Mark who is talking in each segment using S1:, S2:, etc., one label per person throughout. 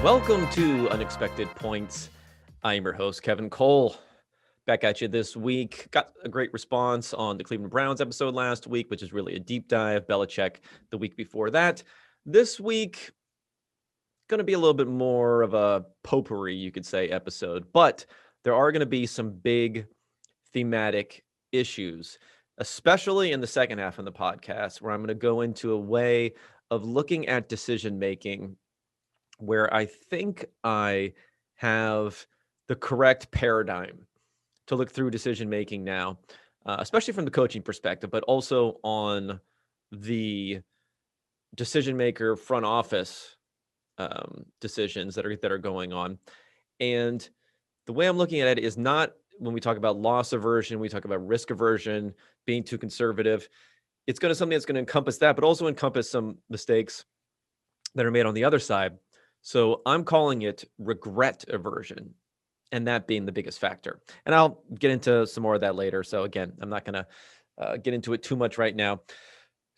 S1: Welcome to Unexpected Points. I am your host, Kevin Cole. Back at you this week. Got a great response on the Cleveland Browns episode last week, which is really a deep dive. Belichick the week before that. This week, going to be a little bit more of a potpourri, you could say, episode. But there are going to be some big thematic issues, especially in the second half of the podcast, where I'm going to go into a way of looking at decision making where I think I have the correct paradigm to look through decision making now, especially from the coaching perspective, but also on the decision maker front office decisions that are going on. And the way I'm looking at it is not when we talk about loss aversion, we talk about risk aversion, being too conservative. It's going to something that's going to encompass that, but also encompass some mistakes that are made on the other side. So I'm calling it regret aversion, and that being the biggest factor. And I'll get into some more of that later. So again, I'm not going to get into it too much right now.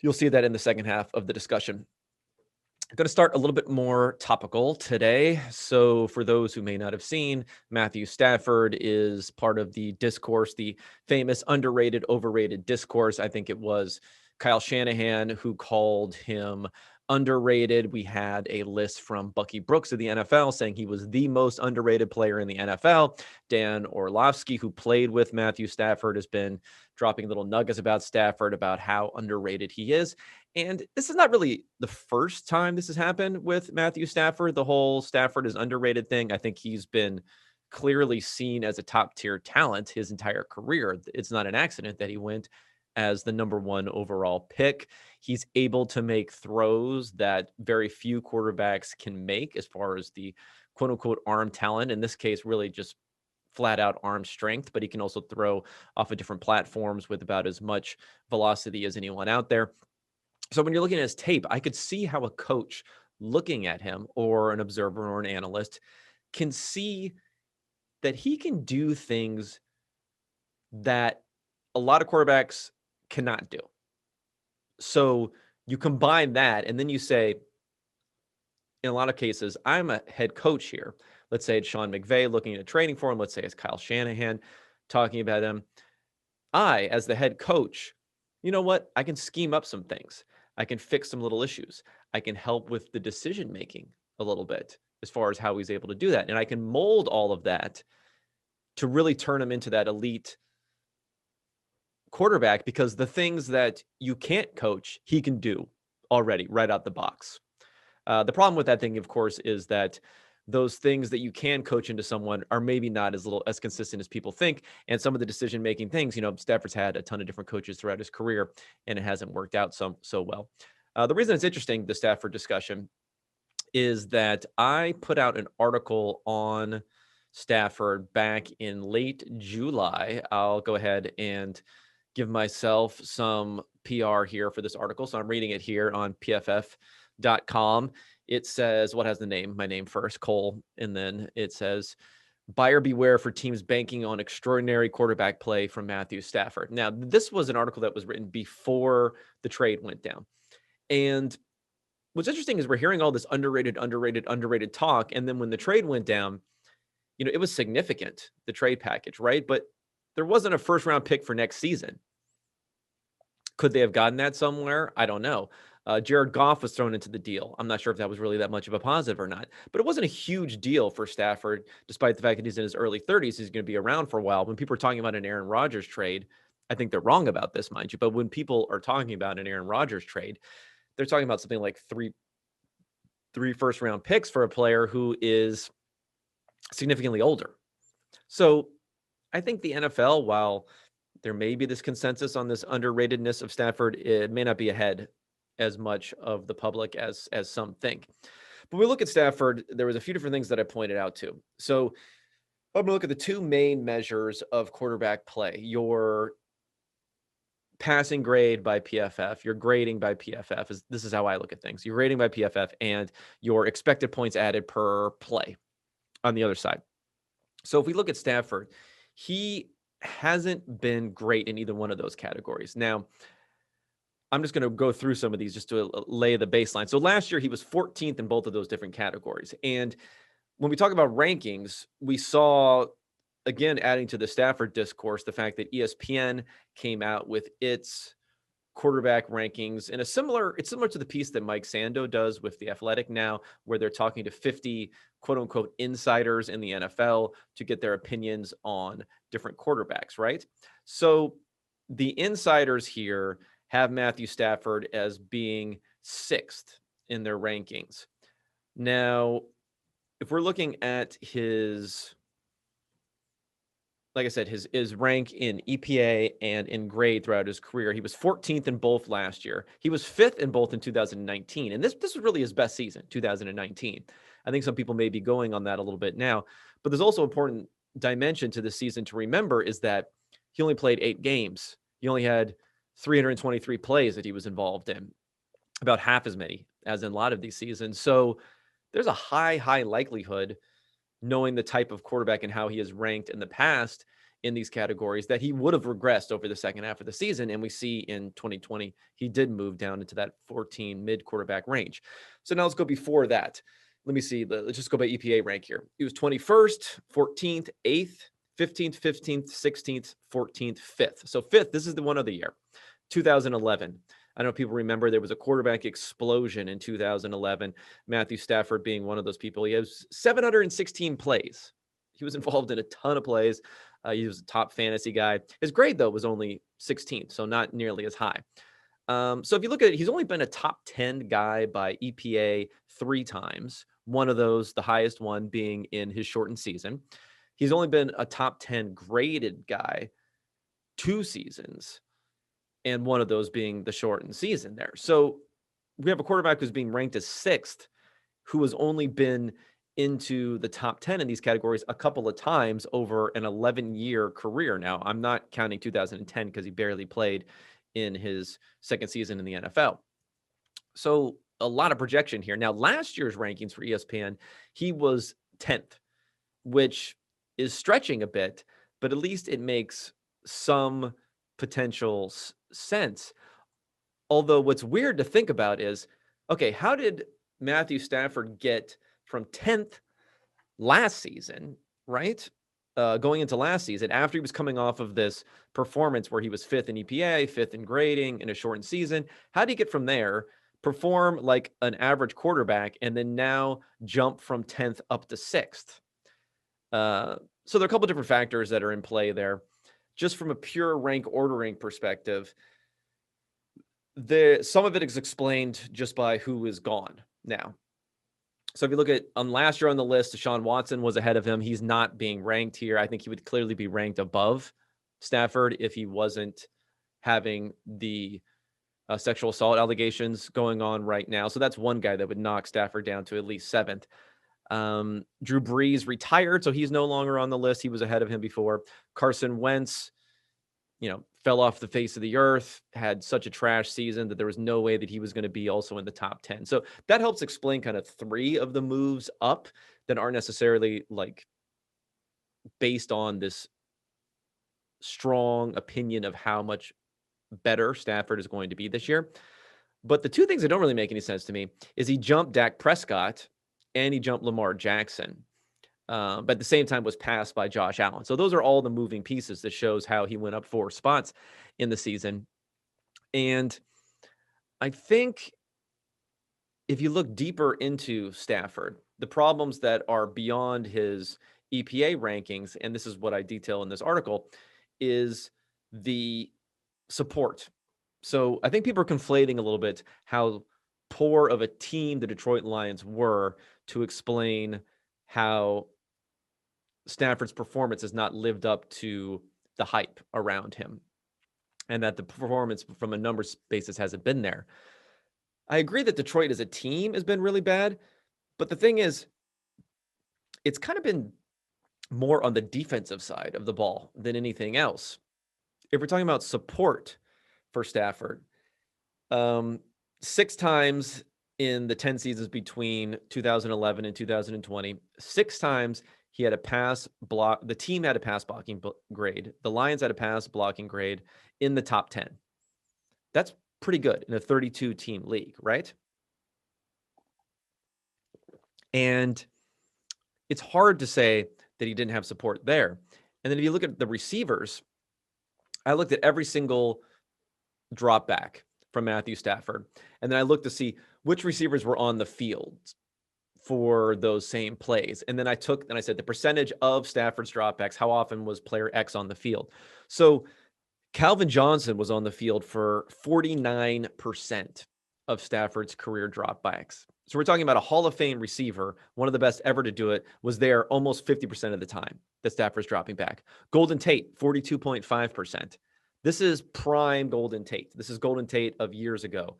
S1: You'll see that in the second half of the discussion. I'm going to start a little bit more topical today. So for those who may not have seen, Matthew Stafford is part of the discourse, the famous underrated, overrated discourse. I think it was Kyle Shanahan who called him underrated. We had a list from Bucky Brooks of the NFL saying he was the most underrated player in the NFL. Dan Orlovsky, who played with Matthew Stafford, has been dropping little nuggets about Stafford, about how underrated he is. And this is not really the first time this has happened with Matthew Stafford. The whole Stafford is underrated thing. I think he's been clearly seen as a top tier talent his entire career. It's not an accident that he went as the number one overall pick. He's able to make throws that very few quarterbacks can make as far as the quote unquote arm talent. In this case, really just flat out arm strength, but he can also throw off of different platforms with about as much velocity as anyone out there. So when you're looking at his tape, I could see how a coach looking at him or an observer or an analyst can see that he can do things that a lot of quarterbacks cannot do. So you combine that and then you say, in a lot of cases, I'm a head coach here. Let's say it's Sean McVay looking at training for him. Let's say it's Kyle Shanahan talking about him. I, as the head coach, you know what? I can scheme up some things. I can fix some little issues. I can help with the decision making a little bit as far as how he's able to do that. And I can mold all of that to really turn him into that elite quarterback, because the things that you can't coach, he can do already right out the box. The problem with that thing, of course, is that those things that you can coach into someone are maybe not as consistent as people think. And some of the decision-making things, Stafford's had a ton of different coaches throughout his career, and it hasn't worked out so well. The reason it's interesting, the Stafford discussion, is that I put out an article on Stafford back in late July. I'll go ahead and give myself some PR here for this article. So I'm reading it here on PFF.com. It says, what has the name? My name first, Cole. And then it says, buyer beware for teams banking on extraordinary quarterback play from Matthew Stafford. Now, this was an article that was written before the trade went down. And what's interesting is we're hearing all this underrated talk. And then when the trade went down, it was significant, the trade package, right? But there wasn't a first round pick for next season. Could they have gotten that somewhere? I don't know. Jared Goff was thrown into the deal. I'm not sure if that was really that much of a positive or not, but it wasn't a huge deal for Stafford, despite the fact that he's in his early 30s. He's going to be around for a while. When people are talking about an Aaron Rodgers trade, I think they're wrong about this, mind you, but when people are talking about an Aaron Rodgers trade, they're talking about something like three first round picks for a player who is significantly older. So I think the NFL, while there may be this consensus on this underratedness of Stafford, it may not be ahead as much of the public as some think. But we look at Stafford, there was a few different things that I pointed out to. So I'm going to look at the two main measures of quarterback play: your passing grade by PFF, your grading by PFF. This is how I look at things. Your grading by PFF and your expected points added per play on the other side. So if we look at Stafford, he hasn't been great in either one of those categories. Now, I'm just going to go through some of these just to lay the baseline. So last year, he was 14th in both of those different categories. And when we talk about rankings, we saw, again, adding to the Stafford discourse, the fact that ESPN came out with its quarterback rankings in it's similar to the piece that Mike Sando does with The Athletic now, where they're talking to 50 quote unquote insiders in the NFL to get their opinions on different quarterbacks, right? So the insiders here have Matthew Stafford as being 6th in their rankings. Now, if we're looking at his, like I said, his rank in EPA and in grade throughout his career, he was 14th in both last year. He was 5th in both in 2019. And this was really his best season, 2019. I think some people may be going on that a little bit now. But there's also an important dimension to this season to remember is that he only played 8 games. He only had 323 plays that he was involved in, about half as many as in a lot of these seasons. So there's a high likelihood, knowing the type of quarterback and how he is ranked in the past in these categories, that he would have regressed over the second half of the season. And we see in 2020, he did move down into that 14 mid quarterback range. So now let's go before that. Let me see. Let's just go by EPA rank here. He was 21st, 14th, 8th, 15th, 15th, 16th, 14th, 5th. So 5th, this is the one of the year, 2011. I know people remember there was a quarterback explosion in 2011, Matthew Stafford being one of those people. He has 716 plays. He was involved in a ton of plays. He was a top fantasy guy. His grade, though, was only 16th, so not nearly as high. So if you look at it, he's only been a top 10 guy by EPA 3 times. One of those, the highest one, being in his shortened season. He's only been a top 10 graded guy 2 seasons, and one of those being the shortened season there. So we have a quarterback who's being ranked as 6th, who has only been into the top 10 in these categories a couple of times over an 11-year career. Now, I'm not counting 2010 because he barely played in his second season in the NFL. So a lot of projection here. Now, last year's rankings for ESPN, he was 10th, which is stretching a bit, but at least it makes some potential sense. Although what's weird to think about is, okay, how did Matthew Stafford get from 10th last season, right? Going into last season, after he was coming off of this performance where he was 5th in EPA, 5th in grading in a shortened season. How do you get from there, perform like an average quarterback, and then now jump from 10th up to 6th? So there are a couple of different factors that are in play there. Just from a pure rank ordering perspective, some of it is explained just by who is gone now. So if you look at last year on the list, Deshaun Watson was ahead of him. He's not being ranked here. I think he would clearly be ranked above Stafford if he wasn't having the sexual assault allegations going on right now. So that's one guy that would knock Stafford down to at least 7th. Drew Brees retired, so he's no longer on the list. He was ahead of him before. Carson Wentz, fell off the face of the earth, had such a trash season that there was no way that he was going to be also in the top 10. So that helps explain kind of 3 of the moves up that aren't necessarily like based on this strong opinion of how much better Stafford is going to be this year. But the 2 things that don't really make any sense to me is he jumped Dak Prescott and he jumped Lamar Jackson. But at the same time was passed by Josh Allen. So those are all the moving pieces that shows how he went up 4 spots in the season. And I think if you look deeper into Stafford, the problems that are beyond his EPA rankings, and this is what I detail in this article, is the support. So I think people are conflating a little bit how poor of a team the Detroit Lions were to explain how Stafford's performance has not lived up to the hype around him, and that the performance from a numbers basis hasn't been there. I agree that Detroit as a team has been really bad, but the thing is, it's kind of been more on the defensive side of the ball than anything else. If we're talking about support for Stafford, 6 times in the 10 seasons between 2011 and 2020, 6 times he had a pass block. The team had a pass blocking grade. The Lions had a pass blocking grade in the top 10. That's pretty good in a 32-team league, right? And it's hard to say that he didn't have support there. And then if you look at the receivers, I looked at every single drop back from Matthew Stafford, and then I looked to see which receivers were on the field for those same plays. And then I said the percentage of Stafford's dropbacks, how often was player X on the field? So Calvin Johnson was on the field for 49% of Stafford's career dropbacks. So we're talking about a Hall of Fame receiver, one of the best ever to do it, was there almost 50% of the time that Stafford's dropping back. Golden Tate, 42.5%. This is prime Golden Tate. This is Golden Tate of years ago,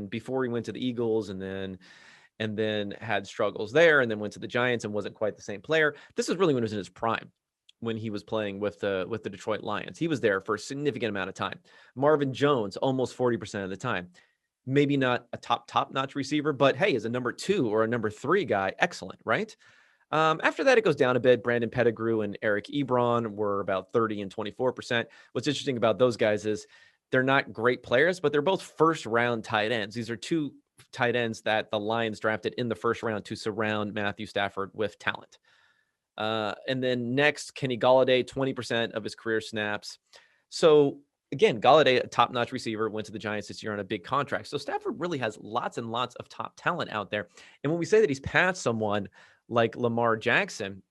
S1: before he went to the Eagles and then had struggles there and then went to the Giants and wasn't quite the same player. This is really when he was in his prime, when he was playing with the Detroit Lions. He was there for a significant amount of time. Marvin Jones, almost 40% of the time. Maybe not a top-notch receiver, but hey, as a number 2 or a number 3 guy, excellent, right? After that, it goes down a bit. Brandon Pettigrew and Eric Ebron were about 30 and 24%. What's interesting about those guys is they're not great players, but they're both first-round tight ends. These are 2 tight ends that the Lions drafted in the first round to surround Matthew Stafford with talent. And then next, Kenny Golladay, 20% of his career snaps. So again, Golladay, a top-notch receiver, went to the Giants this year on a big contract. So Stafford really has lots and lots of top talent out there. And when we say that he's passed someone like Lamar Jackson,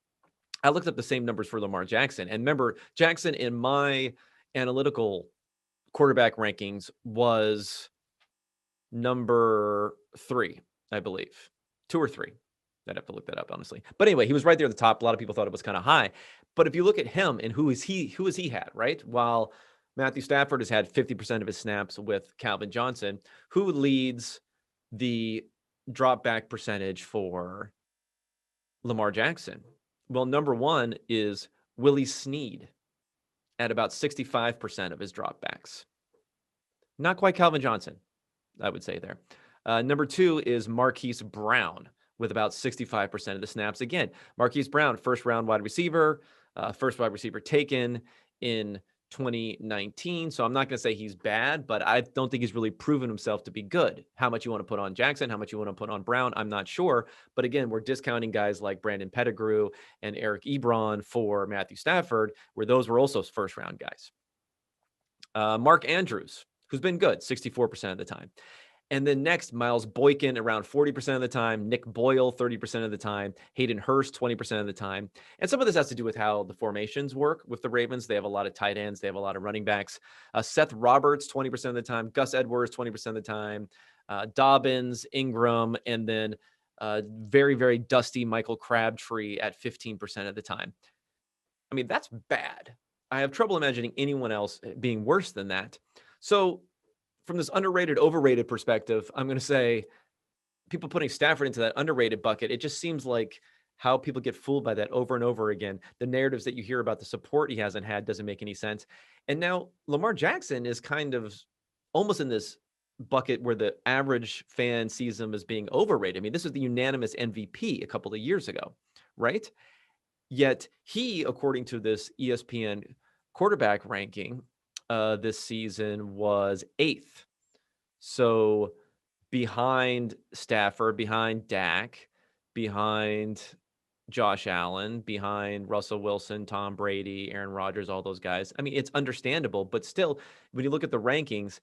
S1: I looked up the same numbers for Lamar Jackson. And remember, Jackson in my analytical quarterback rankings was number 3, I believe. 2 or 3. I'd have to look that up, honestly. But anyway, he was right there at the top. A lot of people thought it was kind of high. But if you look at him and who has he had, right? While Matthew Stafford has had 50% of his snaps with Calvin Johnson, who leads the drop back percentage for Lamar Jackson? Well, number 1 is Willie Snead at about 65% of his dropbacks. Not quite Calvin Johnson, I would say there. Number 2 is Marquise Brown with about 65% of the snaps. Again, Marquise Brown, first wide receiver taken in 2019. So I'm not going to say he's bad, but I don't think he's really proven himself to be good. How much you want to put on Jackson, how much you want to put on Brown, I'm not sure. But again, we're discounting guys like Brandon Pettigrew and Eric Ebron for Matthew Stafford, where those were also first round guys. Mark Andrews, who's been good 64% of the time. And then next, Miles Boykin around 40% of the time, Nick Boyle 30% of the time, Hayden Hurst 20% of the time. And some of this has to do with how the formations work with the Ravens. They have a lot of tight ends. They have a lot of running backs. Seth Roberts 20% of the time, Gus Edwards 20% of the time, Dobbins, Ingram, and then very, very dusty Michael Crabtree at 15% of the time. I mean, that's bad. I have trouble imagining anyone else being worse than that. So from this underrated, overrated perspective, I'm going to say people putting Stafford into that underrated bucket, it just seems like how people get fooled by that over and over again. The narratives that you hear about the support he hasn't had doesn't make any sense. And now Lamar Jackson is kind of almost in this bucket where the average fan sees him as being overrated. I mean, this is the unanimous MVP a couple of years ago, right? Yet he, according to this ESPN quarterback ranking, this season was 8th. So behind Stafford, behind Dak, behind Josh Allen, behind Russell Wilson, Tom Brady, Aaron Rodgers, all those guys. I mean, it's understandable, but still, when you look at the rankings,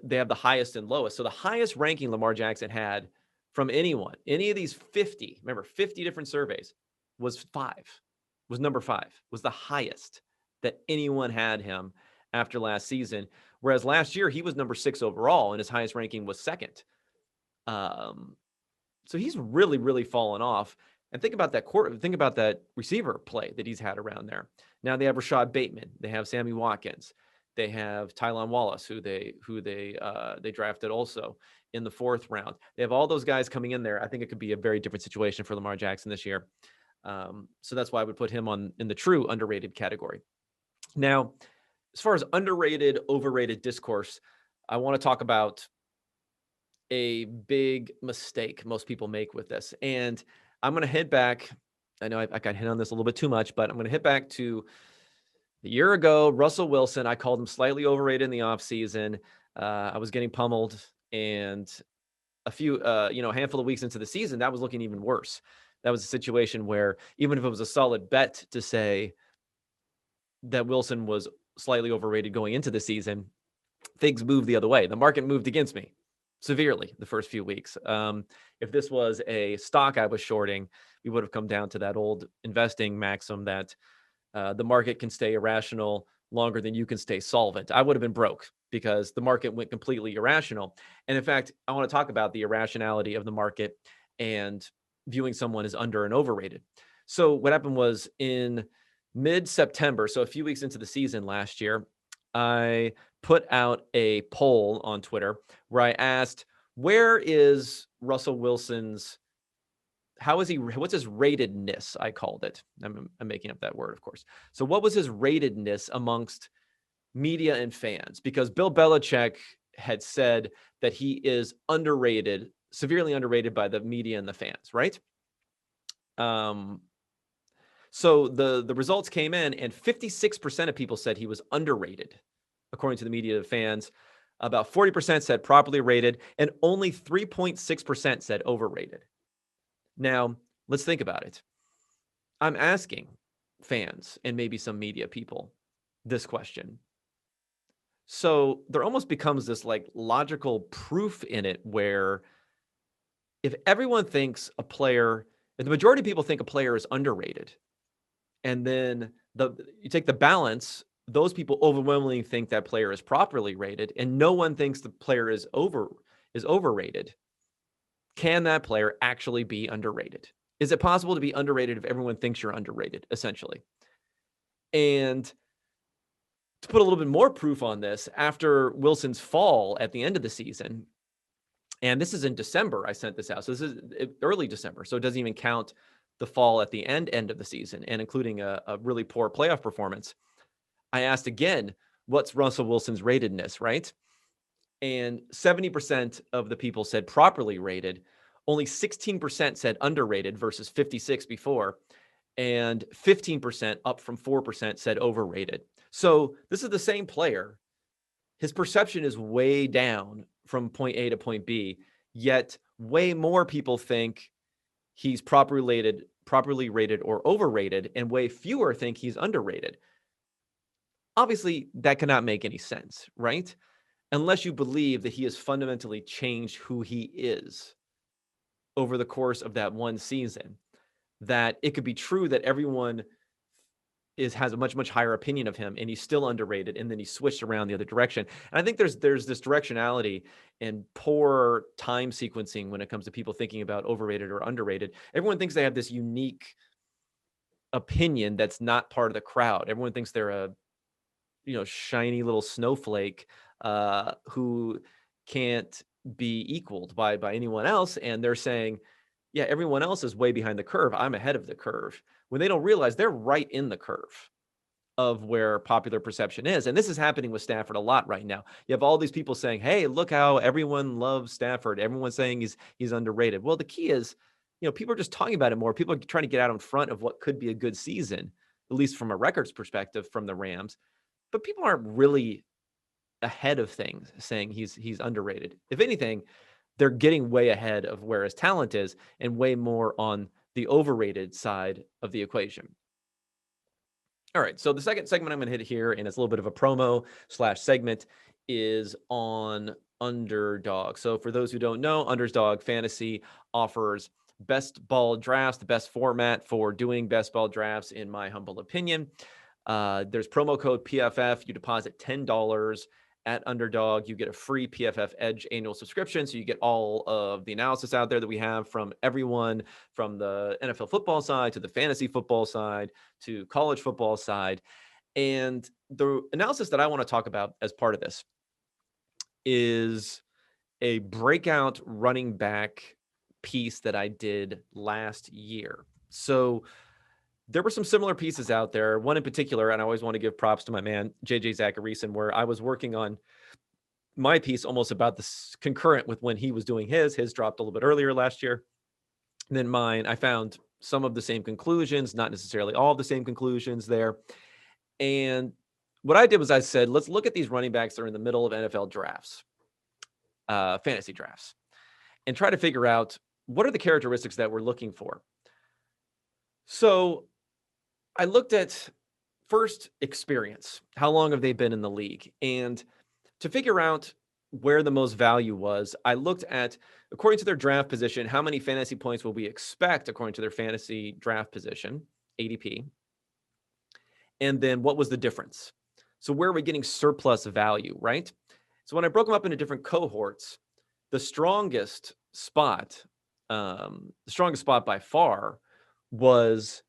S1: they have the highest and lowest. So the highest ranking Lamar Jackson had from anyone, any of these 50, remember 50 different surveys, was number 5, was the highest that anyone had him after last season. Whereas last year he was number 6 overall and his highest ranking was 2nd. So he's really, really fallen off. And think about that receiver play that he's had around there. Now they have Rashad Bateman, they have Sammy Watkins, they have Tylan Wallace, who they drafted also in the 4th round. They have all those guys coming in there. I think it could be a very different situation for Lamar Jackson this year. So that's why I would put him in the true underrated category. Now, as far as underrated, overrated discourse, I want to talk about a big mistake most people make with this. And I'm going to head back. I know I got hit on this a little bit too much, but I'm going to hit back to a year ago, Russell Wilson. I called him slightly overrated in the offseason. I was getting pummeled, and a handful of weeks into the season, that was looking even worse. That was a situation where even if it was a solid bet to say that Wilson was slightly overrated going into the season, things moved the other way. The market moved against me severely the first few weeks. If this was a stock I was shorting, we would have come down to that old investing maxim that the market can stay irrational longer than you can stay solvent. I would have been broke because the market went completely irrational. And in fact, I want to talk about the irrationality of the market and viewing someone as under and overrated. So what happened was in mid-September, so a few weeks into the season last year, I put out a poll on Twitter where I asked, where is Russell Wilson's what's his ratedness? I called it. I'm making up that word, of course. So what was his ratedness amongst media and fans? Because Bill Belichick had said that he is underrated, severely underrated by the media and the fans, right? So the results came in, and 56% of people said he was underrated, according to the media and fans. About 40% said properly rated, and only 3.6% said overrated. Now, let's think about it. I'm asking fans and maybe some media people this question. So there almost becomes this like logical proof in it where if everyone thinks if the majority of people think a player is underrated, and then you take the balance, those people overwhelmingly think that player is properly rated, and no one thinks the player is overrated. Can that player actually be underrated? Is it possible to be underrated if everyone thinks you're underrated, essentially? And to put a little bit more proof on this, after Wilson's fall at the end of the season, and this is in December, I sent this out. So this is early December. So it doesn't even count the fall at the end of the season, and including a really poor playoff performance. I asked again, what's Russell Wilson's ratedness, right? And 70% of the people said properly rated. Only 16% said underrated versus 56 before. And 15%, up from 4%, said overrated. So this is the same player. His perception is way down from point A to point B, yet way more people think he's properly rated or overrated, and way fewer think he's underrated. Obviously, that cannot make any sense, right? Unless you believe that he has fundamentally changed who he is over the course of that one season, that it could be true that everyone has a much higher opinion of him and he's still underrated, and then he switched around the other direction. And I think there's this directionality and poor time sequencing when it comes to people thinking about overrated or underrated. Everyone thinks they have this unique opinion that's not part of the crowd. Everyone thinks they're a shiny little snowflake who can't be equaled by anyone else. And they're saying, yeah, everyone else is way behind the curve. I'm ahead of the curve, when they don't realize they're right in the curve of where popular perception is. And this is happening with Stafford a lot right now. You have all these people saying, hey, look how everyone loves Stafford. Everyone's saying he's underrated. Well, the key is, people are just talking about it more. People are trying to get out in front of what could be a good season, at least from a records perspective from the Rams. But people aren't really ahead of things saying he's underrated. If anything, they're getting way ahead of where his talent is and way more on the overrated side of the equation. All right, so the second segment I'm going to hit here, and it's a little bit of a promo/segment, is on Underdog. So for those who don't know, Underdog Fantasy offers best ball drafts, the best format for doing best ball drafts, in my humble opinion. There's promo code PFF. You deposit $10 at Underdog. You get a free PFF Edge annual subscription. So you get all of the analysis out there that we have from everyone, from the NFL football side to the fantasy football side to college football side. And the analysis that I want to talk about as part of this is a breakout running back piece that I did last year. So there were some similar pieces out there. One in particular, and I always want to give props to my man, JJ Zacharyson, where I was working on my piece almost about this concurrent with when he was doing his. His dropped a little bit earlier last year than mine. I found some of the same conclusions, not necessarily all of the same conclusions there. And what I did was I said, let's look at these running backs that are in the middle of NFL drafts, fantasy drafts, and try to figure out what are the characteristics that we're looking for. So I looked at first experience. How long have they been in the league? And to figure out where the most value was, I looked at, according to their draft position, how many fantasy points will we expect according to their fantasy draft position, ADP, and then what was the difference? So where are we getting surplus value, right? So when I broke them up into different cohorts, the strongest spot by far was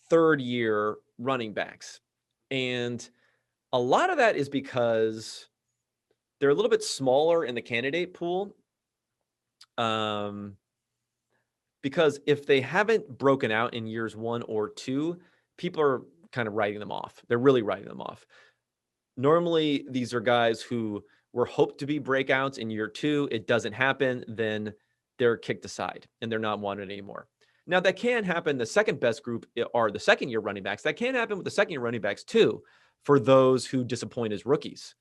S1: third year running backs. And a lot of that is because they're a little bit smaller in the candidate pool. Because if they haven't broken out in years 1 or 2, people are kind of writing them off. They're really writing them off. Normally, these are guys who were hoped to be breakouts in year 2. It doesn't happen, then they're kicked aside and they're not wanted anymore. Now, that can happen. The second best group are the second year running backs. That can happen with the second year running backs too, for those who disappoint as rookies.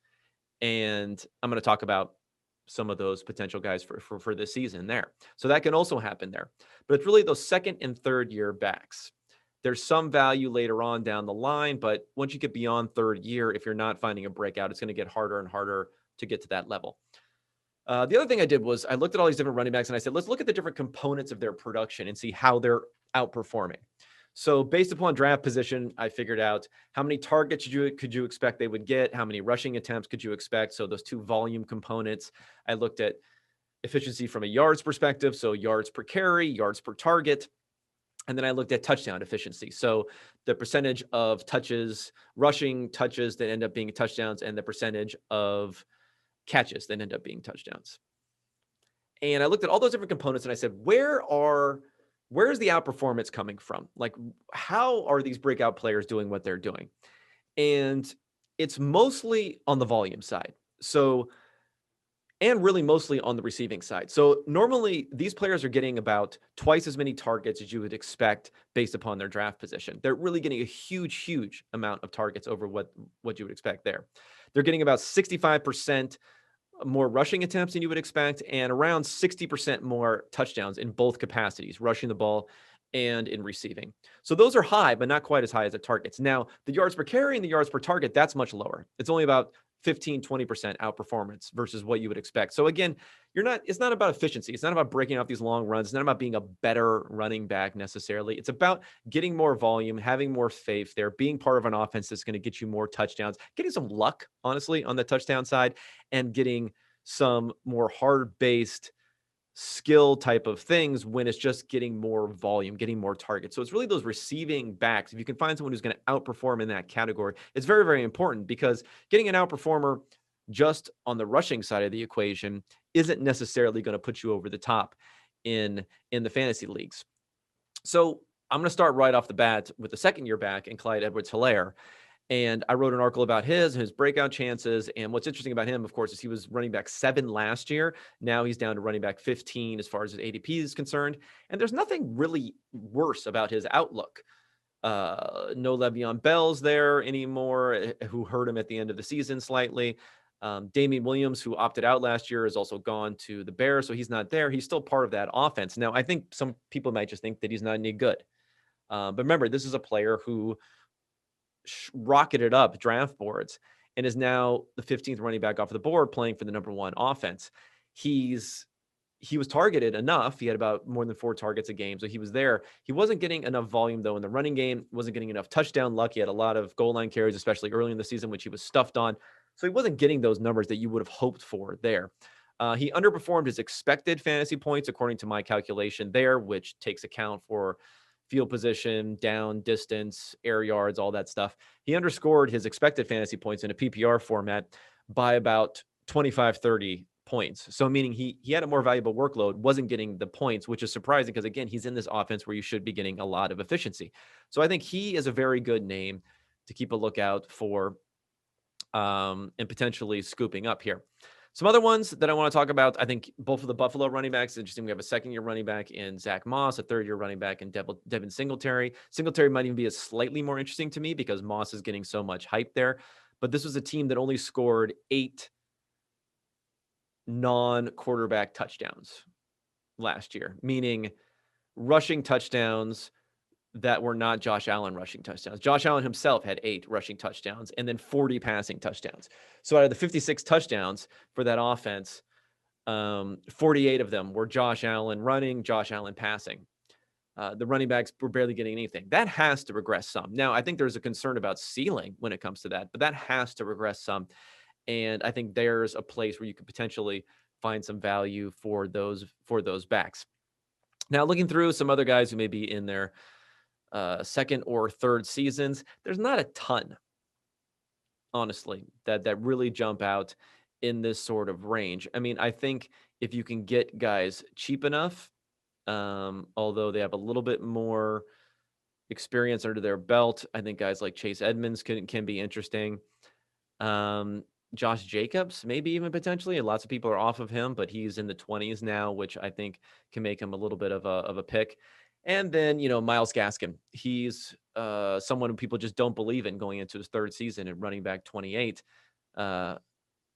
S1: And I'm going to talk about some of those potential guys for this season there. So that can also happen there. But it's really those second and third year backs. There's some value later on down the line, but once you get beyond third year, if you're not finding a breakout, it's going to get harder and harder to get to that level. The other thing I did was I looked at all these different running backs and I said, let's look at the different components of their production and see how they're outperforming. So based upon draft position, I figured out how many targets could you expect they would get, how many rushing attempts could you expect. So those two volume components. I looked at efficiency from a yards perspective, so yards per carry, yards per target. And then I looked at touchdown efficiency. So the percentage of touches, rushing touches that end up being touchdowns, and the percentage of catches that end up being touchdowns. And I looked at all those different components and I said, where's the outperformance coming from? Like, how are these breakout players doing what they're doing? And it's mostly on the volume side. So, and really mostly on the receiving side. So normally these players are getting about twice as many targets as you would expect based upon their draft position. They're really getting a huge amount of targets over what you would expect there. They're getting about 65% more rushing attempts than you would expect, and around 60% more touchdowns in both capacities, rushing the ball and in receiving. So those are high, but not quite as high as the targets. Now, the yards per carry and the yards per target, that's much lower. It's only about 15-20% outperformance versus what you would expect. So again, it's not about efficiency. It's not about breaking off these long runs. It's not about being a better running back necessarily. It's about getting more volume, having more faith there, being part of an offense that's going to get you more touchdowns, getting some luck, honestly, on the touchdown side, and getting some more hard-based skill type of things when it's just getting more volume, getting more targets. So it's really those receiving backs. If you can find someone who's going to outperform in that category, it's very, very important, because getting an outperformer just on the rushing side of the equation isn't necessarily going to put you over the top in the fantasy leagues. So I'm going to start right off the bat with the second year back in Clyde Edwards-Helaire. And I wrote an article about his breakout chances. And what's interesting about him, of course, is he was running back 7 last year. Now he's down to running back 15 as far as his ADP is concerned. And there's nothing really worse about his outlook. No Le'Veon Bell's there anymore, who hurt him at the end of the season slightly. Damian Williams, who opted out last year, is also gone to the Bears, so he's not there. He's still part of that offense. Now, I think some people might just think that he's not any good. But remember, this is a player who rocketed up draft boards and is now the 15th running back off the board, playing for the number 1 offense. He was targeted enough. He had about more than 4 targets a game, so he was there. He wasn't getting enough volume, though, in the running game. Wasn't getting enough touchdown luck. He had a lot of goal line carries, especially early in the season, which he was stuffed on. So he wasn't getting those numbers that you would have hoped for there. He underperformed his expected fantasy points, according to my calculation there, which takes account for field position, down distance, air yards, all that stuff. He underscored his expected fantasy points in a PPR format by about 25, 30 points. So meaning he had a more valuable workload, wasn't getting the points, which is surprising because, again, he's in this offense where you should be getting a lot of efficiency. So I think he is a very good name to keep a lookout for and potentially scooping up here. Some other ones that I want to talk about, I think both of the Buffalo running backs, interesting. We have a second-year running back in Zach Moss, a third-year running back in Devin Singletary. Singletary might even be slightly more interesting to me because Moss is getting so much hype there. but this was a team that only scored 8 non-quarterback touchdowns last year, meaning rushing touchdowns that were not Josh Allen rushing touchdowns. Josh Allen himself had 8 rushing touchdowns and then 40 passing touchdowns. So out of the 56 touchdowns for that offense, 48 of them were Josh Allen running, Josh Allen passing. The running backs were barely getting anything. That has to regress some. Now, I think there's a concern about ceiling when it comes to that, but that has to regress some. And I think there's a place where you could potentially find some value for those backs. Now, looking through some other guys who may be in their second or third seasons, there's not a ton, honestly, that really jump out in this sort of range. I mean, I think if you can get guys cheap enough, although they have a little bit more experience under their belt, I think guys like Chase Edmonds can be interesting. Josh Jacobs, maybe even potentially. Lots of people are off of him, but he's in the 20s now, which I think can make him a little bit of a pick. And then, Myles Gaskin. He's someone who people just don't believe in going into his third season at running back 28.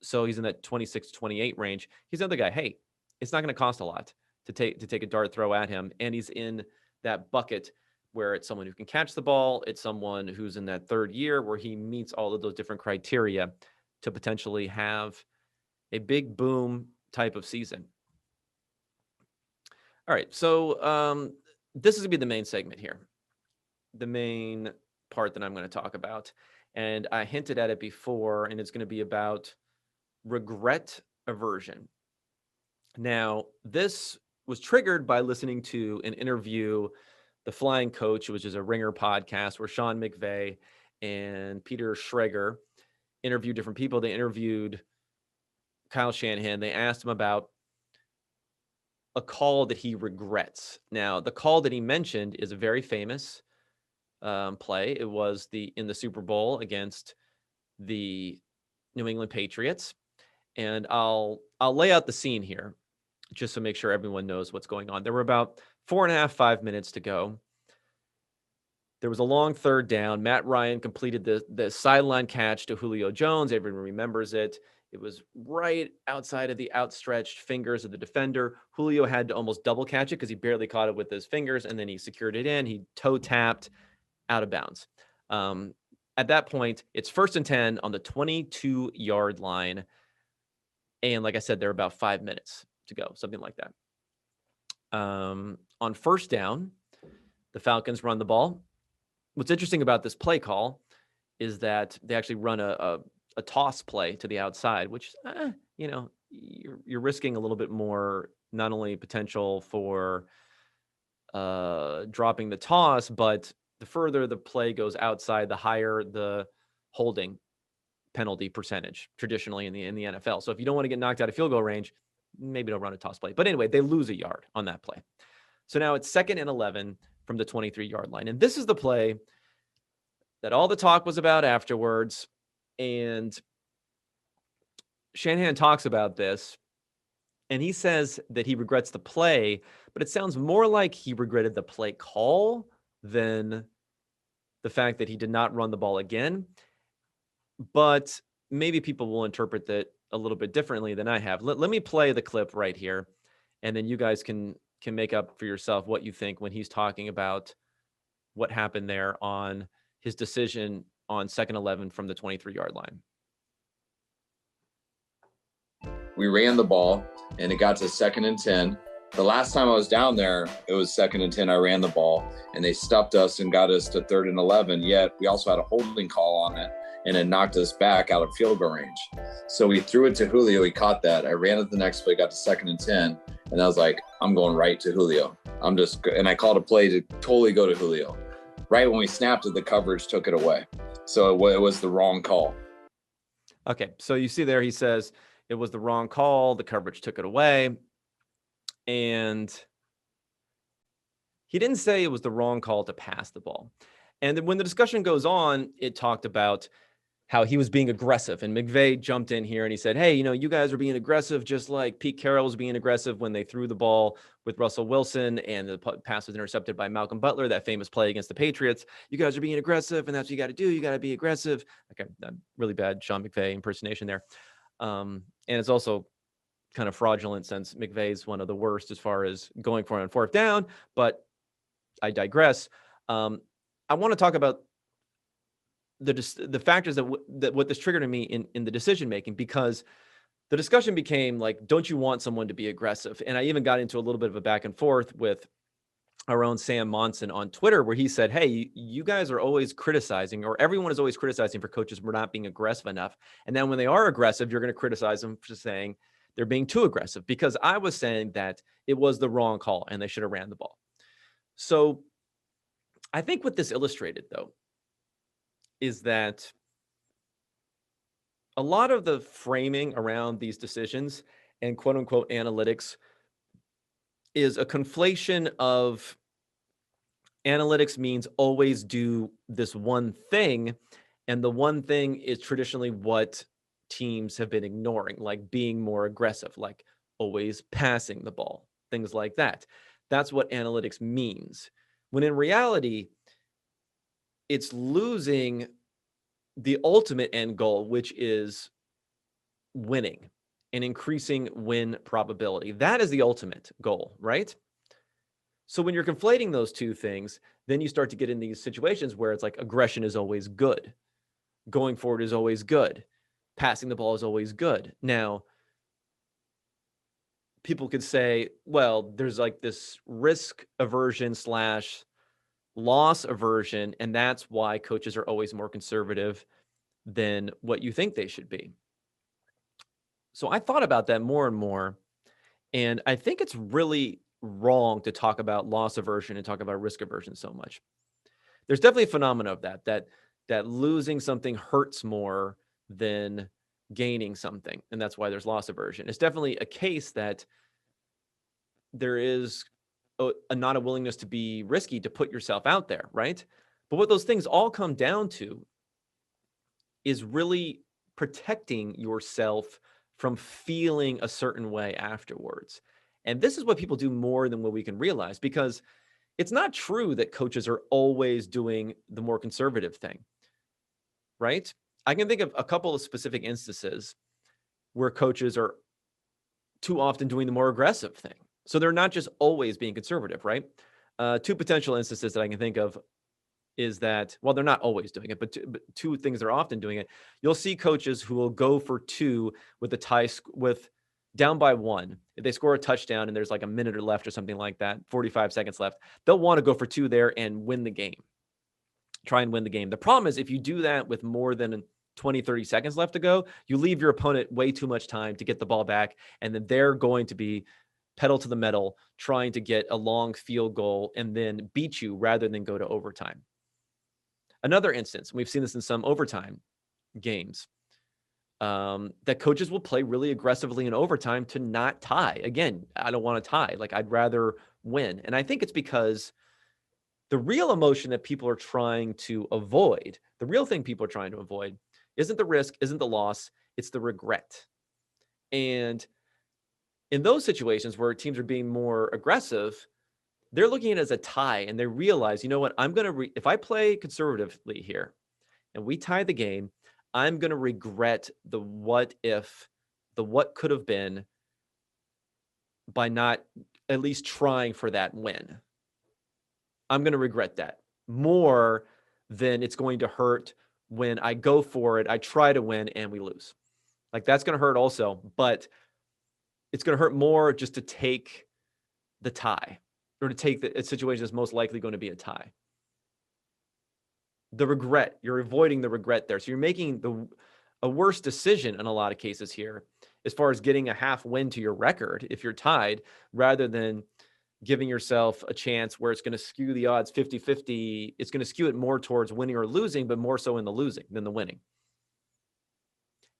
S1: So he's in that 26-28 range. He's another guy. Hey, it's not going to cost a lot to take a dart throw at him. And he's in that bucket where it's someone who can catch the ball. It's someone who's in that third year where he meets all of those different criteria to potentially have a big boom type of season. All right. So this is going to be the main segment here, the main part that I'm going to talk about. And I hinted at it before, and it's going to be about regret aversion. Now, this was triggered by listening to an interview, The Flying Coach, which is a Ringer podcast, where Sean McVay and Peter Schrager interviewed different people. They interviewed Kyle Shanahan. They asked him about a call that he regrets. Now, the call that he mentioned is a very famous play. It was in the Super Bowl against the New England Patriots. And I'll lay out the scene here just to make sure everyone knows what's going on. There were about 4.5 minutes to go. There was a long third down. Matt Ryan completed the sideline catch to Julio Jones. Everyone remembers it. It was right outside of the outstretched fingers of the defender. Julio had to almost double catch it because he barely caught it with his fingers, and then he secured it in. He toe tapped out of bounds. At that point, it's 1st and 10 on the 22-yard line. And like I said, there are about 5 minutes to go, something like that. On first down, the Falcons run the ball. What's interesting about this play call is that they actually run a toss play to the outside, which, you're risking a little bit more, not only potential for dropping the toss, but the further the play goes outside, the higher the holding penalty percentage traditionally in the NFL. So if you don't want to get knocked out of field goal range, maybe don't run a toss play. But anyway, they lose a yard on that play. So now it's 2nd and 11 from the 23-yard line. And this is the play that all the talk was about afterwards. And Shanahan talks about this, and he says that he regrets the play, but it sounds more like he regretted the play call than the fact that he did not run the ball again. But maybe people will interpret that a little bit differently than I have. Let me play the clip right here, and then you guys can make up for yourself what you think when he's talking about what happened there on his decision on 2nd 11 from the 23-yard line.
S2: We ran the ball, and it got to 2nd and 10. The last time I was down there, it was 2nd and 10. I ran the ball, and they stuffed us and got us to 3rd and 11. Yet we also had a holding call on it, and it knocked us back out of field goal range. So we threw it to Julio. He caught that. I ran it the next play, got to 2nd and 10, and I was like, I'm going right to Julio. And I called a play to totally go to Julio. Right when we snapped it, the coverage took it away. So it was the wrong call.
S1: Okay, so you see there he says it was the wrong call. The coverage took it away. And he didn't say it was the wrong call to pass the ball. And then when the discussion goes on, it talked about how he was being aggressive. And McVay jumped in here and he said, hey, you guys are being aggressive just like Pete Carroll was being aggressive when they threw the ball with Russell Wilson and the pass was intercepted by Malcolm Butler, that famous play against the Patriots. You guys are being aggressive, and that's what you got to do. You got to be aggressive. Okay, really bad Sean McVay impersonation there. And it's also kind of fraudulent since McVay's one of the worst as far as going for it on fourth down, but I digress. I want to talk about the factors that what this triggered in me in the decision making, because the discussion became like, don't you want someone to be aggressive? And I even got into a little bit of a back and forth with our own Sam Monson on Twitter, where he said, hey, you guys are always criticizing, or everyone is always criticizing for coaches for not being aggressive enough. And then when they are aggressive, you're going to criticize them for saying they're being too aggressive, because I was saying that it was the wrong call and they should have ran the ball. So I think what this illustrated, though, is that a lot of the framing around these decisions and quote unquote analytics is a conflation of analytics means always do this one thing. And the one thing is traditionally what teams have been ignoring, like being more aggressive, like always passing the ball, things like that. That's what analytics means. When in reality, it's losing the ultimate end goal, which is winning and increasing win probability. That is the ultimate goal, right? So when you're conflating those two things, then you start to get in these situations where it's like aggression is always good. Going forward is always good. Passing the ball is always good. Now, people could say, well, there's like this risk aversion / loss aversion, and that's why coaches are always more conservative than what you think they should be. So I thought about that more and more, and I think it's really wrong to talk about loss aversion and talk about risk aversion so much. There's definitely a phenomenon of that losing something hurts more than gaining something, and that's why there's loss aversion. It's definitely a case that there is not a willingness to be risky, to put yourself out there, right? But what those things all come down to is really protecting yourself from feeling a certain way afterwards. And this is what people do more than what we can realize, because it's not true that coaches are always doing the more conservative thing, right? I can think of a couple of specific instances where coaches are too often doing the more aggressive thing. So they're not just always being conservative, right? Two potential instances that I can think of is that, well, they're not always doing it, but two things they're often doing it. You'll see coaches who will go for two with the tie, with down by one. If they score a touchdown and there's like a minute left or something like that, 45 seconds left, they'll want to go for two there and win the game. Try and win the game. The problem is if you do that with more than 20, 30 seconds left to go, you leave your opponent way too much time to get the ball back, and then they're going to be pedal to the metal trying to get a long field goal and then beat you rather than go to overtime. Another instance, we've seen this in some overtime games, that coaches will play really aggressively in overtime to not tie. Again, I don't want to tie. Like, I'd rather win. And I think it's because the real emotion that people are trying to avoid, the real thing people are trying to avoid, isn't the risk, isn't the loss, it's the regret. And in those situations where teams are being more aggressive, they're looking at it as a tie, and they realize, you know what, I'm going to, if I play conservatively here and we tie the game, I'm going to regret the what if, the what could have been, by not at least trying for that win. I'm going to regret that more than it's going to hurt when I go for it, I try to win, and we lose. Like, that's going to hurt also, but it's going to hurt more just to take the tie, or to take the situation that's most likely going to be a tie. The regret, you're avoiding the regret there. So you're making a worse decision in a lot of cases here, as far as getting a half win to your record if you're tied, rather than giving yourself a chance where it's going to skew the odds 50-50. It's going to skew it more towards winning or losing, but more so in the losing than the winning.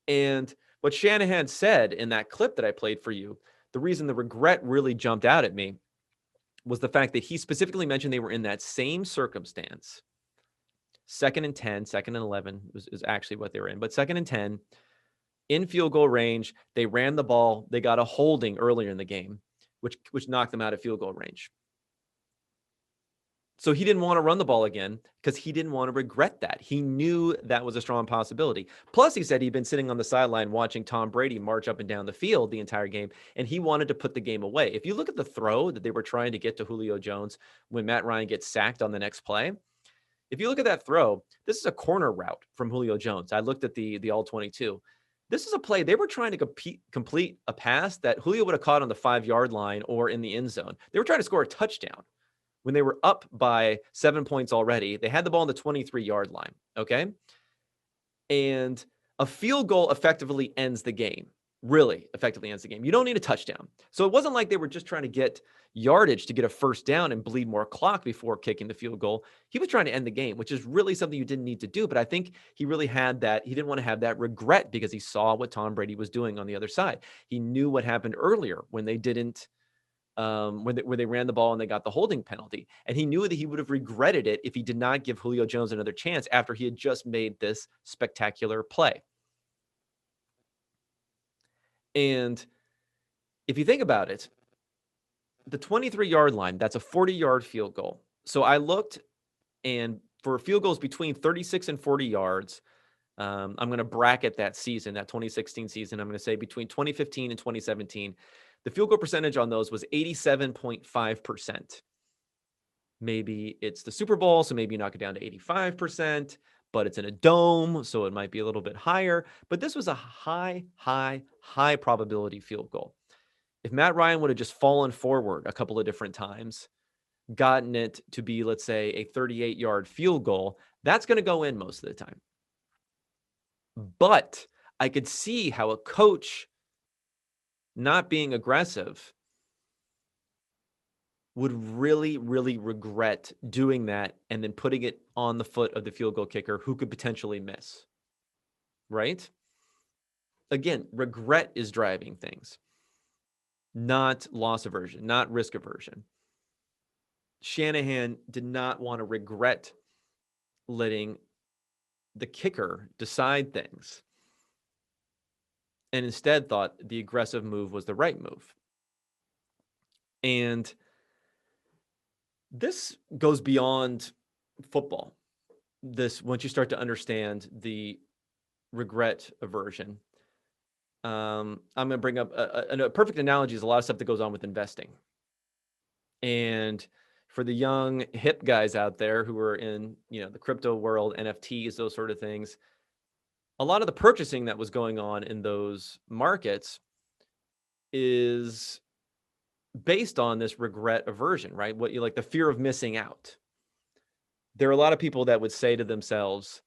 S1: And what Shanahan said in that clip that I played for you, the reason the regret really jumped out at me was the fact that he specifically mentioned they were in that same circumstance 2nd and 10, 2nd and 11 is actually what they were in, but 2nd and 10 in field goal range. They ran the ball. They got a holding earlier in the game, which knocked them out of field goal range. So he didn't want to run the ball again because he didn't want to regret that. He knew that was a strong possibility. Plus, he said he'd been sitting on the sideline watching Tom Brady march up and down the field the entire game, and he wanted to put the game away. If you look at the throw that they were trying to get to Julio Jones when Matt Ryan gets sacked on the next play, if you look at that throw, this is a corner route from Julio Jones. I looked at the all 22. This is a play. They were trying to complete a pass that Julio would have caught on the 5-yard line or in the end zone. They were trying to score a touchdown when they were up by 7 points already. They had the ball on the 23-yard line, okay? And a field goal effectively ends the game, really effectively ends the game. You don't need a touchdown. So it wasn't like they were just trying to get yardage to get a first down and bleed more clock before kicking the field goal. He was trying to end the game, which is really something you didn't need to do. But I think he really had that. He didn't want to have that regret because he saw what Tom Brady was doing on the other side. He knew what happened earlier when they didn't, where they ran the ball and they got the holding penalty. And he knew that he would have regretted it if he did not give Julio Jones another chance after he had just made this spectacular play. And if you think about it, the 23-yard line, that's a 40-yard field goal. So I looked, and for field goals between 36 and 40 yards, I'm going to bracket that season, that 2016 season. I'm going to say between 2015 and 2017, the field goal percentage on those was 87.5%. Maybe it's the Super Bowl, so maybe you knock it down to 85%, but it's in a dome, so it might be a little bit higher. But this was a high probability field goal. If Matt Ryan would have just fallen forward a couple of different times, gotten it to be, let's say, a 38-yard field goal, that's going to go in most of the time. But I could see how a coach not being aggressive would really regret doing that and then putting it on the foot of the field goal kicker who could potentially miss. Right? Again, regret is driving things, not loss aversion, not risk aversion. Shanahan did not want to regret letting the kicker decide things, and instead thought the aggressive move was the right move. And this goes beyond football. This, once you start to understand the regret aversion, I'm going to bring up a perfect analogy is a lot of stuff that goes on with investing. And for the young hip guys out there who are in, the crypto world, NFTs, those sort of things, a lot of the purchasing that was going on in those markets is based on this regret aversion, right? What you like, the fear of missing out. There are a lot of people that would say to themselves,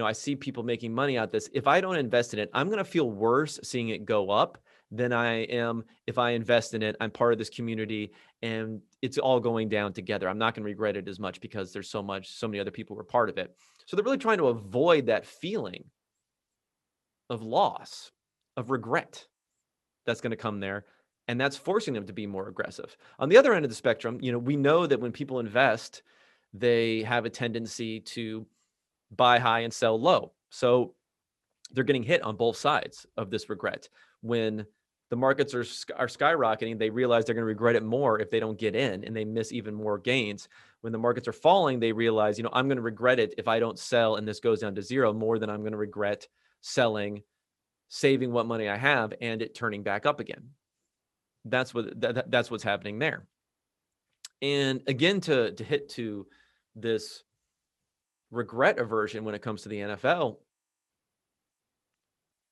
S1: I see people making money out of this. If I don't invest in it, I'm going to feel worse seeing it go up than I am if I invest in it. I'm part of this community and it's all going down together. I'm not going to regret it as much because there's so many other people who are part of it. So they're really trying to avoid that feeling of loss, of regret that's going to come there. And that's forcing them to be more aggressive. On the other end of the spectrum, we know that when people invest, they have a tendency to buy high and sell low. So they're getting hit on both sides of this regret. When the markets are skyrocketing, they realize they're going to regret it more if they don't get in and they miss even more gains. When the markets are falling, they realize, I'm going to regret it if I don't sell and this goes down to zero more than I'm going to regret selling, saving what money I have and it turning back up again. That's what's happening there. And again, to hit to this regret aversion when it comes to the NFL,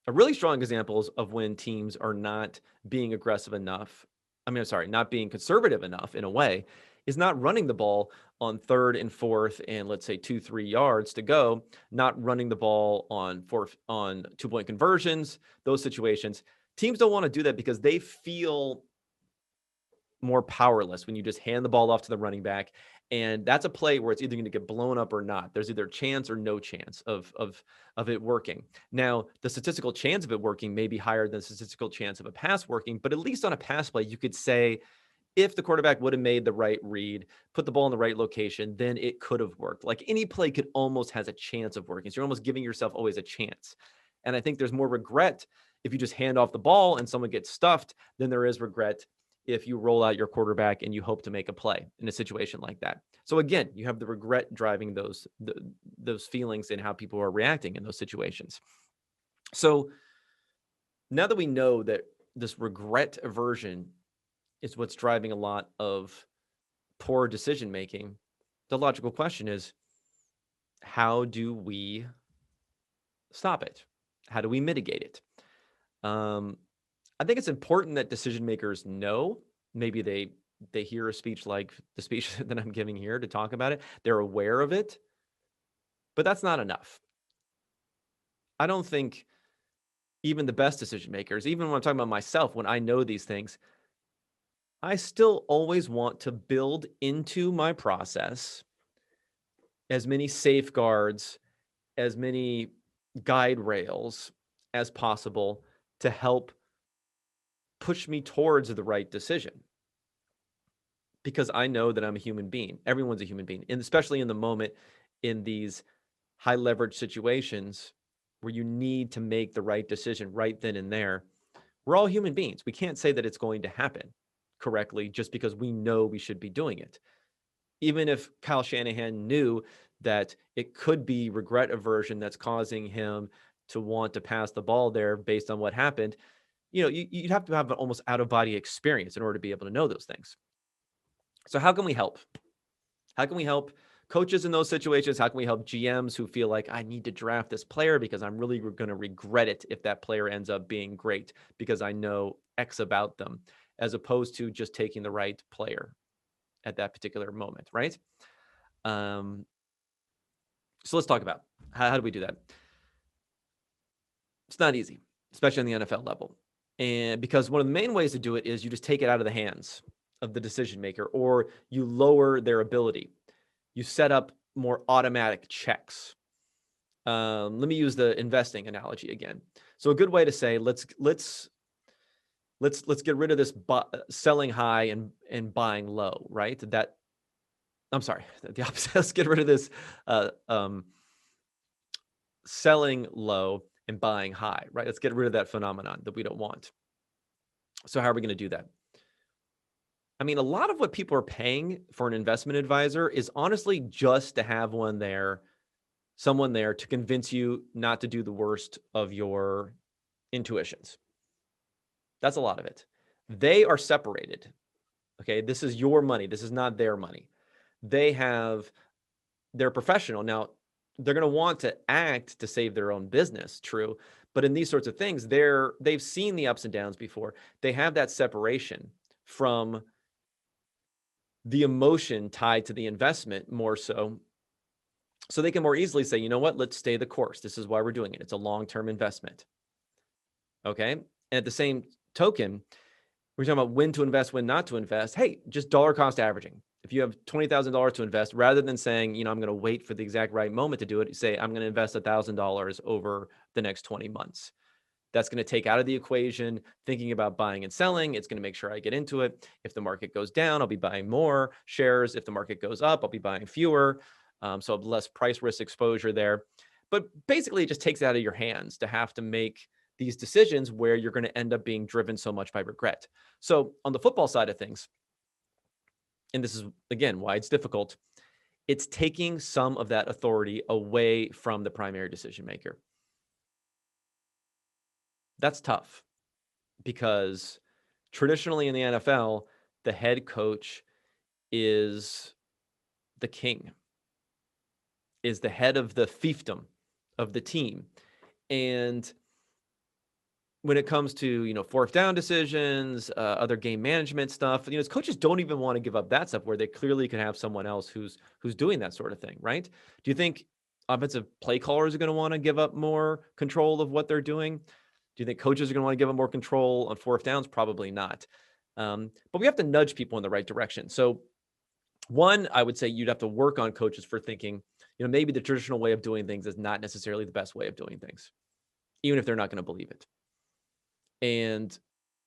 S1: a really strong example of when teams are not being aggressive enough. Not being conservative enough in a way, is not running the ball on 3rd and 4th and let's say 2-3 yards to go, not running the ball on 2-point conversions, those situations. Teams don't want to do that because they feel more powerless when you just hand the ball off to the running back. And that's a play where it's either going to get blown up or not. There's either chance or no chance of it working. Now, the statistical chance of it working may be higher than the statistical chance of a pass working, but at least on a pass play, you could say if the quarterback would have made the right read, put the ball in the right location, then it could have worked. Like any play could almost has a chance of working. So you're almost giving yourself always a chance. And I think there's more regret if you just hand off the ball and someone gets stuffed than there is regret if you roll out your quarterback and you hope to make a play in a situation like that. So again, you have the regret driving those feelings and how people are reacting in those situations. So now that we know that this regret aversion is what's driving a lot of poor decision making, the logical question is, how do we stop it? How do we mitigate it? I think it's important that decision makers know. Maybe they hear a speech like the speech that I'm giving here to talk about it. They're aware of it, but that's not enough. I don't think even the best decision makers, even when I'm talking about myself, when I know these things, I still always want to build into my process as many safeguards, as many guide rails as possible to help push me towards the right decision. Because I know that I'm a human being. Everyone's a human being. And especially in the moment, in these high leverage situations where you need to make the right decision right then and there, we're all human beings. We can't say that it's going to happen correctly just because we know we should be doing it. Even if Kyle Shanahan knew that it could be regret aversion that's causing him to want to pass the ball there based on what happened, you'd have to have an almost out of body experience in order to be able to know those things. So how can we help? How can we help coaches in those situations? How can we help GMs who feel like I need to draft this player because I'm really going to regret it if that player ends up being great because I know X about them, as opposed to just taking the right player at that particular moment, right? So let's talk about how do we do that? It's not easy, especially on the NFL level. And because one of the main ways to do it is you just take it out of the hands of the decision maker, or you lower their ability. You set up more automatic checks. Let me use the investing analogy again. So a good way to say let's get rid of this selling high and buying low, right? That I'm sorry, the opposite. Let's get rid of this selling low and buying high, right? Let's get rid of that phenomenon that we don't want. So how are we going to do that? I mean, a lot of what people are paying for an investment advisor is honestly just to have someone there to convince you not to do the worst of your intuitions. That's a lot of it. They are separated. Okay. This is your money. This is not their money. They're professional. Now, they're going to want to act to save their own business, true. But in these sorts of things, they've seen the ups and downs before. They have that separation from the emotion tied to the investment more so. So they can more easily say, you know what, let's stay the course. This is why we're doing it. It's a long-term investment. Okay. And at the same token, we're talking about when to invest, when not to invest. Hey, just dollar cost averaging. If you have $20,000 to invest, rather than saying, I'm going to wait for the exact right moment to do it, you say, I'm going to invest $1,000 over the next 20 months. That's going to take out of the equation thinking about buying and selling. It's going to make sure I get into it. If the market goes down, I'll be buying more shares. If the market goes up, I'll be buying fewer. So less price risk exposure there. But basically, it just takes it out of your hands to have to make these decisions where you're going to end up being driven so much by regret. So on the football side of things, and this is, again, why it's difficult, it's taking some of that authority away from the primary decision maker. That's tough because traditionally in the NFL, the head coach is the king, is the head of the fiefdom of the team. And when it comes to, fourth down decisions, other game management stuff, coaches don't even want to give up that stuff where they clearly can have someone else who's doing that sort of thing, right? Do you think offensive play callers are going to want to give up more control of what they're doing? Do you think coaches are going to want to give them more control on fourth downs? Probably not. But we have to nudge people in the right direction. So one, I would say you'd have to work on coaches for thinking, maybe the traditional way of doing things is not necessarily the best way of doing things, even if they're not going to believe it. And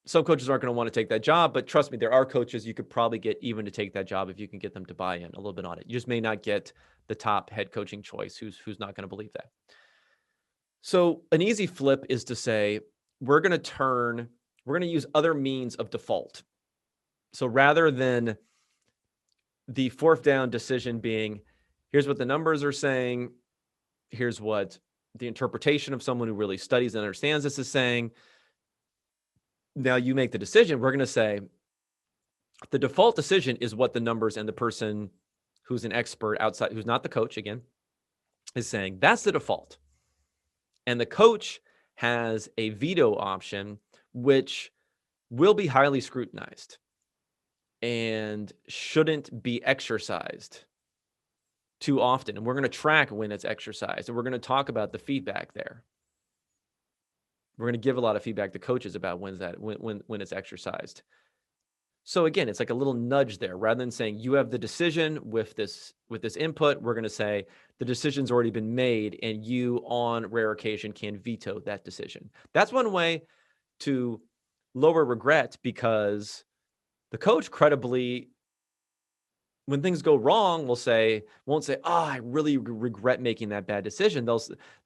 S1: some coaches aren't going to want to take that job, but trust me, there are coaches you could probably get even to take that job if you can get them to buy in a little bit on it. You just may not get the top head coaching choice who's not going to believe that. So an easy flip is to say, we're going to use other means of default. So rather than the fourth down decision being, here's what the numbers are saying, here's what the interpretation of someone who really studies and understands this is saying, now you make the decision. We're going to say the default decision is what the numbers and the person who's an expert outside, who's not the coach again, is saying. That's the default. And the coach has a veto option, which will be highly scrutinized and shouldn't be exercised too often. And we're going to track when it's exercised, and we're going to talk about the feedback there. We're going to give a lot of feedback to coaches about when it's exercised. So again, it's like a little nudge there. Rather than saying you have the decision with this input, we're going to say the decision's already been made, and you, on rare occasion, can veto that decision. That's one way to lower regret, because the coach credibly, when things go wrong, won't say, oh, I really regret making that bad decision.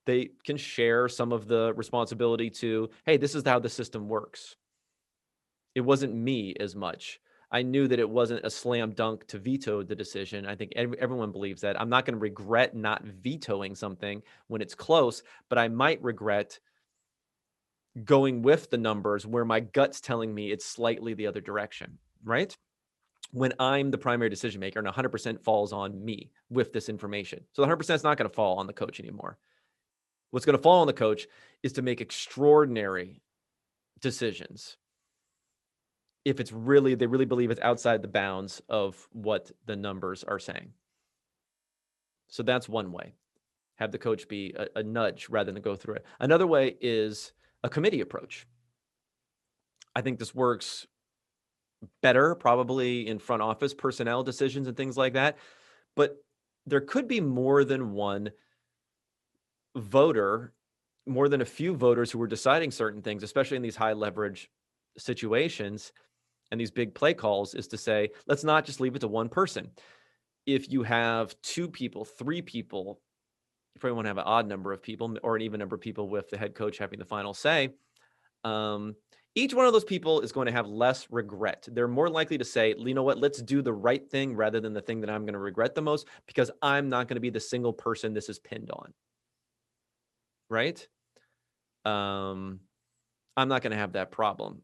S1: They can share some of the responsibility to, hey, this is how the system works. It wasn't me as much. I knew that it wasn't a slam dunk to veto the decision. I think everyone believes that. I'm not going to regret not vetoing something when it's close, but I might regret going with the numbers where my gut's telling me it's slightly the other direction, right? When I'm the primary decision maker and 100% falls on me with this information. So the 100% is not going to fall on the coach anymore. What's going to fall on the coach is to make extraordinary decisions if they really believe it's outside the bounds of what the numbers are saying. So that's one way. Have the coach be a nudge rather than go through it. Another way is a committee approach. I think this works better probably in front office personnel decisions and things like that. But there could be more than one voter, more than a few voters who are deciding certain things, especially in these high leverage situations and these big play calls, is to say, let's not just leave it to one person. If you have 2 people, 3 people, you probably want to have an odd number of people or an even number of people with the head coach having the final say. Each one of those people is going to have less regret. They're more likely to say, you know what, let's do the right thing rather than the thing that I'm going to regret the most, because I'm not going to be the single person this is pinned on. Right? I'm not going to have that problem.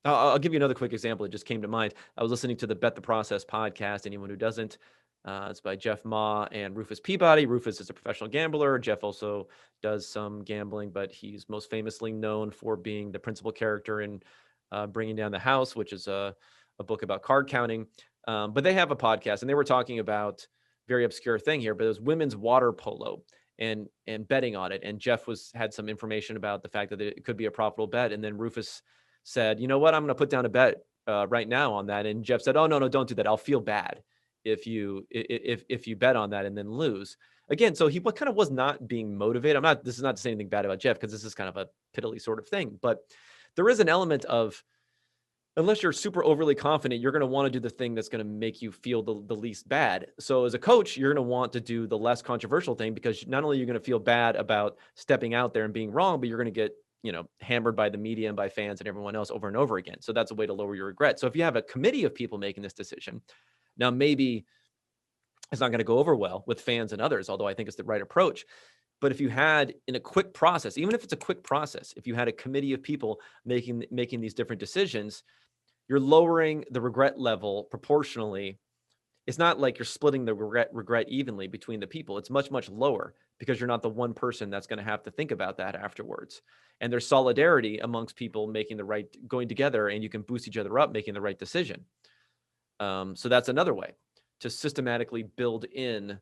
S1: I'll give you another quick example. It just came to mind. I was listening to the Bet the Process podcast. Anyone who doesn't, it's by Jeff Ma and Rufus Peabody. Rufus is a professional gambler. Jeff also does some gambling, but he's most famously known for being the principal character in Bringing Down the House, which is a book about card counting. But they have a podcast, and they were talking about very obscure thing here, but it was women's water polo and betting on it. And Jeff had some information about the fact that it could be a profitable bet. And then Rufus said, you know what, I'm going to put down a bet right now on that. And Jeff said, oh, no, don't do that. I'll feel bad if you bet on that and then lose. Again, so he kind of was not being motivated. This is not to say anything bad about Jeff, because this is kind of a piddly sort of thing. But there is an element of, unless you're super overly confident, you're going to want to do the thing that's going to make you feel the least bad. So as a coach, you're going to want to do the less controversial thing, because not only are you going to feel bad about stepping out there and being wrong, but you're going to get hammered by the media and by fans and everyone else over and over again. So that's a way to lower your regret. So if you have a committee of people making this decision, now maybe it's not going to go over well with fans and others, although I think it's the right approach. But if you had, in a quick process, even if it's a quick process, if you had a committee of people making these different decisions, you're lowering the regret level proportionally. It's not like you're splitting the regret evenly between the people. It's much, much lower, because you're not the one person that's going to have to think about that afterwards. And there's solidarity amongst people going together, and you can boost each other up making the right decision. So that's another way to systematically build in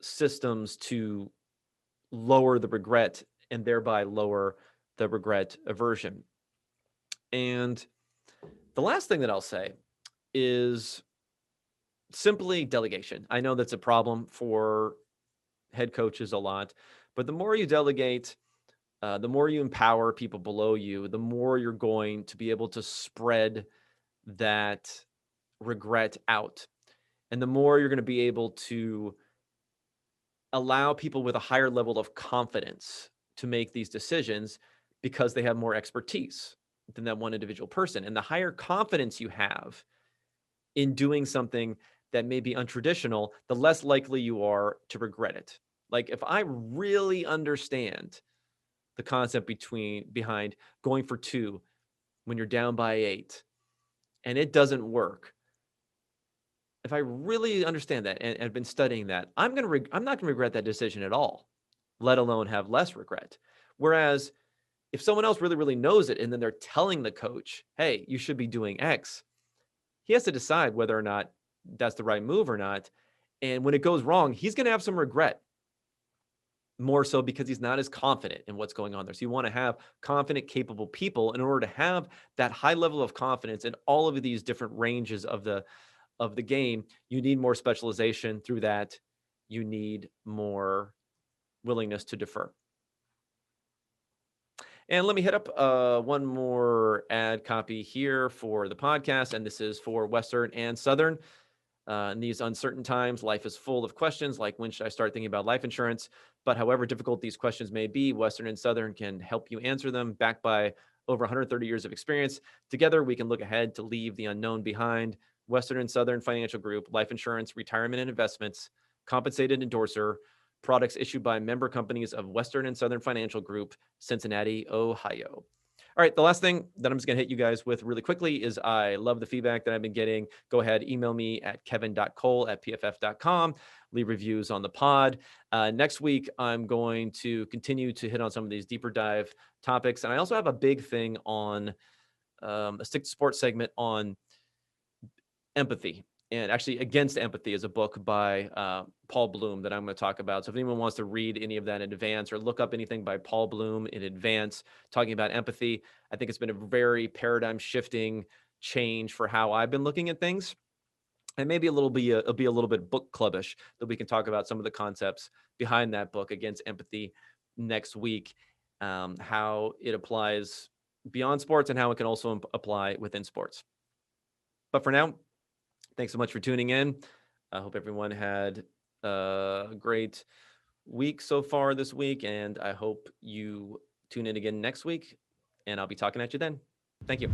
S1: systems to lower the regret and thereby lower the regret aversion. And the last thing that I'll say is simply delegation. I know that's a problem for head coaches a lot, but the more you delegate, The more you empower people below you, the more you're going to be able to spread that regret out. And the more you're going to be able to allow people with a higher level of confidence to make these decisions because they have more expertise than that one individual person. And the higher confidence you have in doing something that may be untraditional, the less likely you are to regret it. Like if I really understand the concept behind going for 2 when you're down by 8 and it doesn't work, if I really understand that and have been studying that, I'm not going to regret that decision at all, let alone have less regret. Whereas if someone else really, really knows it and then they're telling the coach, hey, you should be doing X, he has to decide whether or not that's the right move or not. And when it goes wrong, he's going to have some regret, more so because he's not as confident in what's going on there. So you want to have confident, capable people. And in order to have that high level of confidence in all of these different ranges of the game, you need more specialization. Through that, you need more willingness to defer. And let me hit up one more ad copy here for the podcast. And this is for Western and Southern. In these uncertain times, life is full of questions like, when should I start thinking about life insurance? But however difficult these questions may be, Western and Southern can help you answer them, backed by over 130 years of experience. Together, we can look ahead to leave the unknown behind. Western and Southern Financial Group, life insurance, retirement and investments, compensated endorser, products issued by member companies of Western and Southern Financial Group, Cincinnati, Ohio. All right, the last thing that I'm just going to hit you guys with really quickly is I love the feedback that I've been getting. Go ahead, email me at kevin.cole@pff.com. Leave reviews on the pod. Next week, I'm going to continue to hit on some of these deeper dive topics. And I also have a big thing on a Stick to Sports segment on empathy. And actually, Against Empathy is a book by Paul Bloom that I'm going to talk about. So if anyone wants to read any of that in advance or look up anything by Paul Bloom in advance talking about empathy, I think it's been a very paradigm shifting change for how I've been looking at things. And maybe it'll be a little bit book clubbish that we can talk about some of the concepts behind that book, Against Empathy, next week, how it applies beyond sports and how it can also apply within sports. But for now, thanks so much for tuning in. I hope everyone had a great week so far this week, and I hope you tune in again next week, and I'll be talking at you then. Thank you.